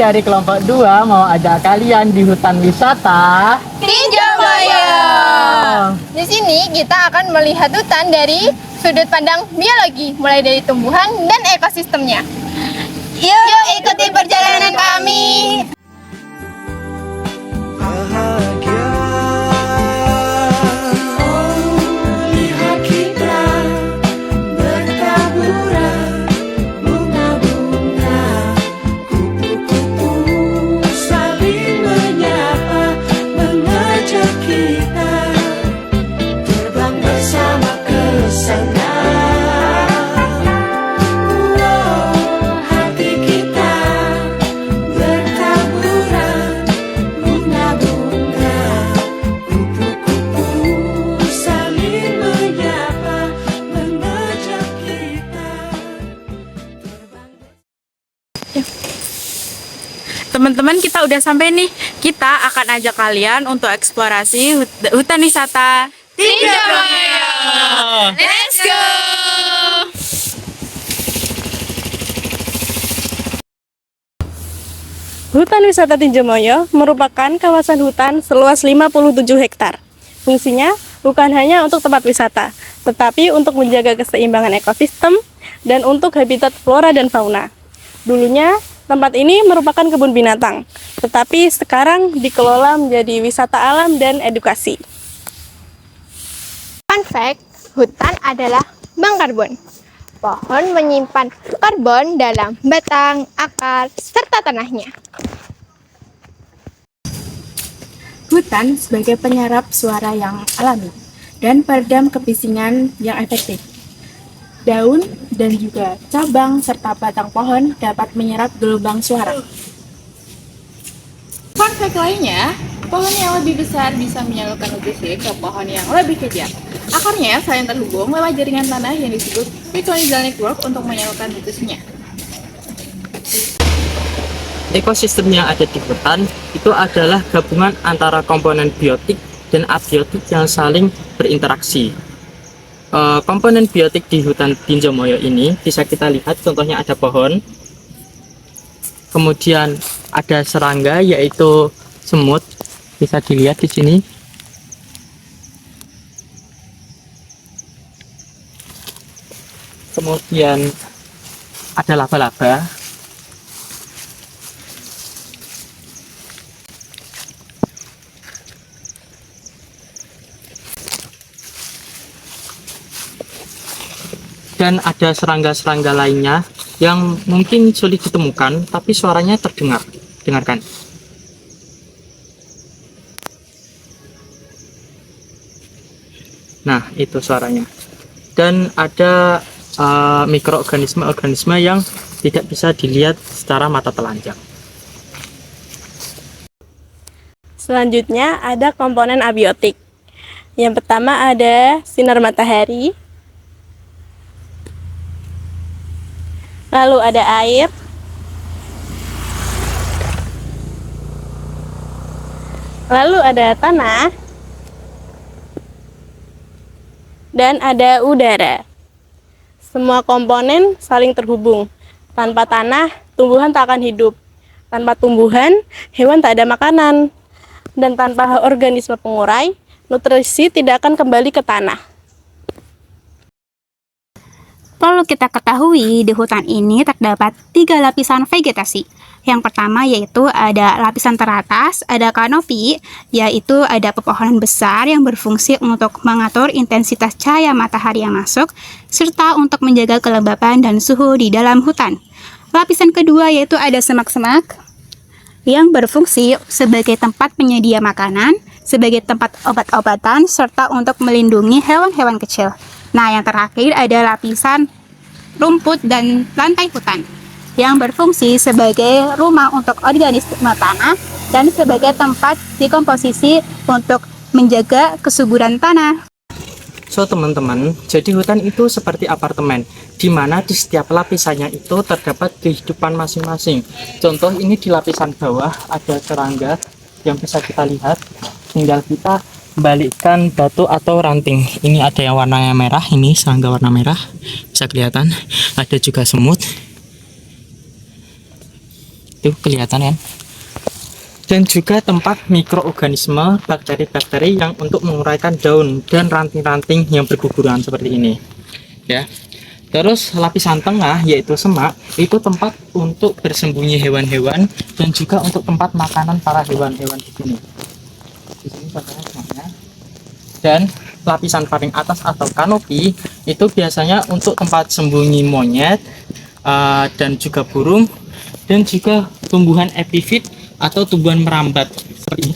dari kelompok 2 mau ajak kalian di hutan wisata Tinjau Maya. Di sini kita akan melihat hutan dari sudut pandang biologi, mulai dari tumbuhan dan ekosistemnya. Yuk ikuti perjalanan kami. Teman-teman, kita udah sampai nih. Kita akan ajak kalian untuk eksplorasi hutan wisata Tinjau Maya. Let's go. Hutan Wisata Tinjau Maya merupakan kawasan hutan seluas 57 hektar. Fungsinya bukan hanya untuk tempat wisata, tetapi untuk menjaga keseimbangan ekosistem dan untuk habitat flora dan fauna. Dulunya, tempat ini merupakan kebun binatang, tetapi sekarang dikelola menjadi wisata alam dan edukasi. Fun fact, hutan adalah bank karbon. Pohon menyimpan karbon dalam batang, akar, serta tanahnya. hutan sebagai penyerap suara yang alami dan peredam kebisingan yang efektif. Daun dan juga cabang serta batang pohon dapat menyerap gelombang suara. Fun fact lainnya, pohon yang lebih besar bisa menyalurkan nutrisi ke pohon yang lebih kecil. Akarnya saling terhubung lewat jaringan tanah yang disebut mycorrhizal network untuk menyalurkan nutrisinya. Ekosistem yang ada di hutan itu adalah gabungan antara komponen biotik dan abiotik yang saling berinteraksi. Komponen biotik di hutan Tinjau Maya ini bisa kita lihat, contohnya ada pohon, kemudian ada serangga yaitu semut, bisa dilihat di sini. Kemudian ada laba-laba. Dan ada serangga-serangga lainnya yang mungkin sulit ditemukan, tapi suaranya terdengar. Dengarkan. Nah, itu suaranya. Dan ada mikroorganisme-organisme yang tidak bisa dilihat secara mata telanjang. Selanjutnya ada komponen abiotik. Yang pertama ada sinar matahari, lalu ada air, lalu ada tanah, dan ada udara. Semua komponen saling terhubung. Tanpa tanah, tumbuhan tak akan hidup. Tanpa tumbuhan, hewan tak ada makanan. Dan tanpa organisme pengurai, nutrisi tidak akan kembali ke tanah. Perlu kita ketahui, di hutan ini terdapat 3 lapisan vegetasi. Yang pertama yaitu ada lapisan teratas, ada kanopi, yaitu ada pepohonan besar yang berfungsi untuk mengatur intensitas cahaya matahari yang masuk, serta untuk menjaga kelembapan dan suhu di dalam hutan. Lapisan kedua yaitu ada semak-semak, yang berfungsi sebagai tempat penyedia makanan, sebagai tempat obat-obatan, serta untuk melindungi hewan-hewan kecil. Nah, yang terakhir ada lapisan rumput dan lantai hutan yang berfungsi sebagai rumah untuk organisme tanah dan sebagai tempat dekomposisi untuk menjaga kesuburan tanah. So teman-teman, jadi hutan itu seperti apartemen, di mana di setiap lapisannya itu terdapat kehidupan masing-masing. Contoh ini di lapisan bawah ada serangga yang bisa kita lihat, tinggal kita balikkan batu atau ranting. Ini ada yang warnanya merah, ini serangga warna merah, bisa kelihatan. Ada juga semut. Tuh kelihatan kan? Dan juga tempat mikroorganisme, bakteri-bakteri yang untuk menguraikan daun dan ranting-ranting yang berguguran seperti ini. Ya. Terus lapisan tengah yaitu semak, itu tempat untuk bersembunyi hewan-hewan dan juga untuk tempat makanan para hewan-hewan di sini. Di sini contohnya semaknya. Dan lapisan paling atas atau kanopi itu biasanya untuk tempat sembunyi monyet dan juga burung dan juga tumbuhan epifit atau tumbuhan merambat seperti ini.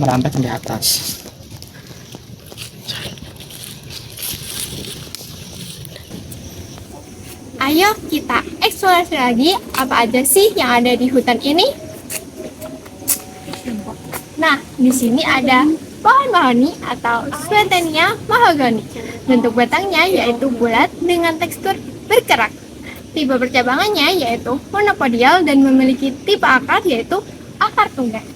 Merambat di atas. Ayo kita eksplorasi lagi apa aja sih yang ada di hutan ini. Nah, di sini ada pohon mahoni atau Swietenia mahogany. Bentuk batangnya yaitu bulat dengan tekstur berkerak. Tipe percabangannya yaitu monopodial dan memiliki tipe akar yaitu akar tunggal.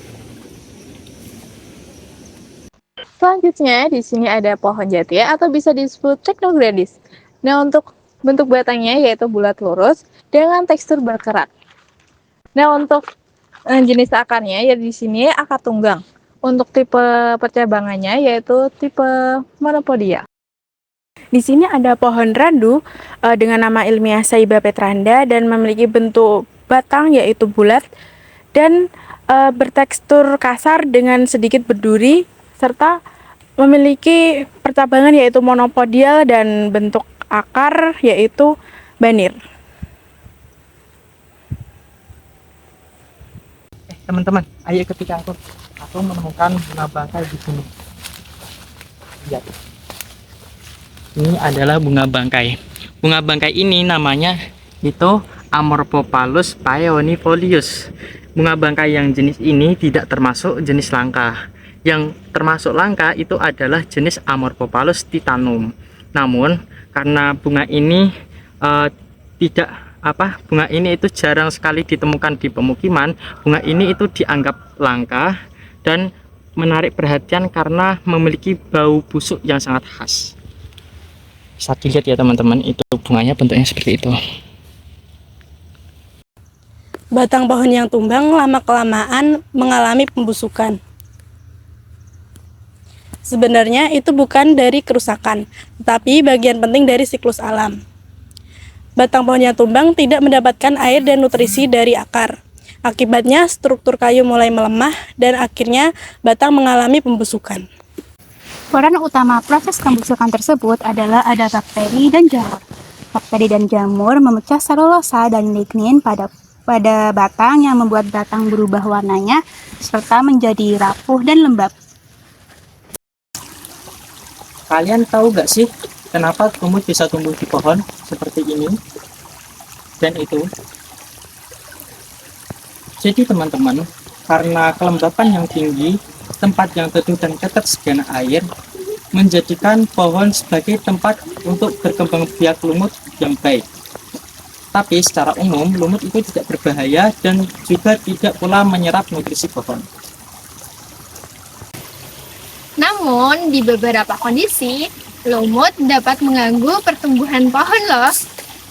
Selanjutnya, di sini ada pohon jati atau bisa disebut Technogradis. Nah, untuk bentuk batangnya yaitu bulat lurus dengan tekstur berkerak. Nah, untuk jenis akarnya ya di sini akar tunggang. Untuk tipe percabangannya yaitu tipe monopodia. Di sini ada pohon randu dengan nama ilmiah Ceiba petranda dan memiliki bentuk batang yaitu bulat dan bertekstur kasar dengan sedikit berduri serta memiliki percabangan yaitu monopodial dan bentuk akar yaitu banir. Teman-teman, ayo ketika aku menemukan bunga bangkai di sini. Lihat. Ini adalah bunga bangkai. Bunga bangkai ini namanya itu Amorphopalus paeonifolius. Bunga bangkai yang jenis ini tidak termasuk jenis langka. Yang termasuk langka itu adalah jenis Amorphopalus titanum. Namun karena bunga ini bunga ini itu jarang sekali ditemukan di pemukiman, bunga ini itu dianggap langka dan menarik perhatian karena memiliki bau busuk yang sangat khas. Bisa dilihat ya teman-teman, itu bunganya bentuknya seperti itu. Batang pohon yang tumbang lama-kelamaan mengalami pembusukan. Sebenarnya itu bukan dari kerusakan, tetapi bagian penting dari siklus alam. Batang pohon yang tumbang tidak mendapatkan air dan nutrisi dari akar. Akibatnya struktur kayu mulai melemah dan akhirnya batang mengalami pembusukan. Peran utama proses pembusukan tersebut adalah ada bakteri dan jamur. Bakteri dan jamur memecah selulosa dan lignin pada batang yang membuat batang berubah warnanya serta menjadi rapuh dan lembab. Kalian tahu gak sih kenapa lumut bisa tumbuh di pohon seperti ini dan itu? Jadi teman-teman, karena kelembapan yang tinggi, tempat yang teduh dan ketersediaan air menjadikan pohon sebagai tempat untuk berkembang biak lumut yang baik. Tapi secara umum, lumut itu tidak berbahaya dan juga tidak pula menyerap nutrisi pohon. Namun, di beberapa kondisi, lumut dapat mengganggu pertumbuhan pohon loh.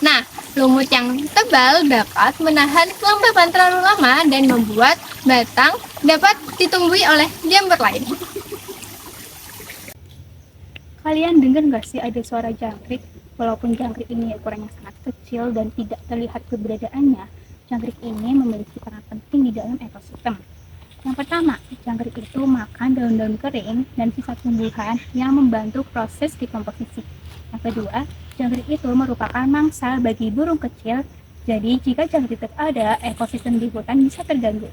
Nah, lumut yang tebal dapat menahan kelembapan terlalu lama dan membuat batang dapat ditumbuhi oleh jamur lain. Kalian dengar nggak sih ada suara jangkrik? Walaupun jangkrik ini ukurannya sangat kecil dan tidak terlihat keberadaannya, jangkrik ini memiliki peran penting di dalam ekosistem. Yang pertama, jangkrik itu makan daun-daun kering dan sisa tumbuhan yang membantu proses dekomposisi. Yang kedua, jangkrik itu merupakan mangsa bagi burung kecil, jadi jika jangkrik tidak ada, ekosistem di hutan bisa terganggu.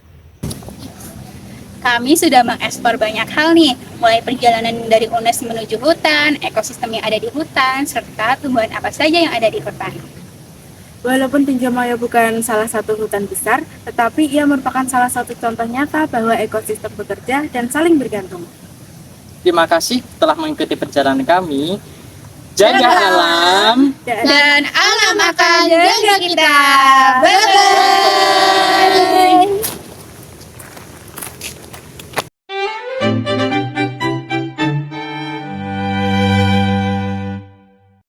Kami sudah mengekspor banyak hal nih, mulai perjalanan dari UNES menuju hutan, ekosistem yang ada di hutan, serta tumbuhan apa saja yang ada di hutan. Walaupun Tinjomaya bukan salah satu hutan besar, tetapi ia merupakan salah satu contoh nyata bahwa ekosistem bekerja dan saling bergantung. Terima kasih telah mengikuti perjalanan kami. Jaga alam Dan alam akan jaga kita. Bye-bye.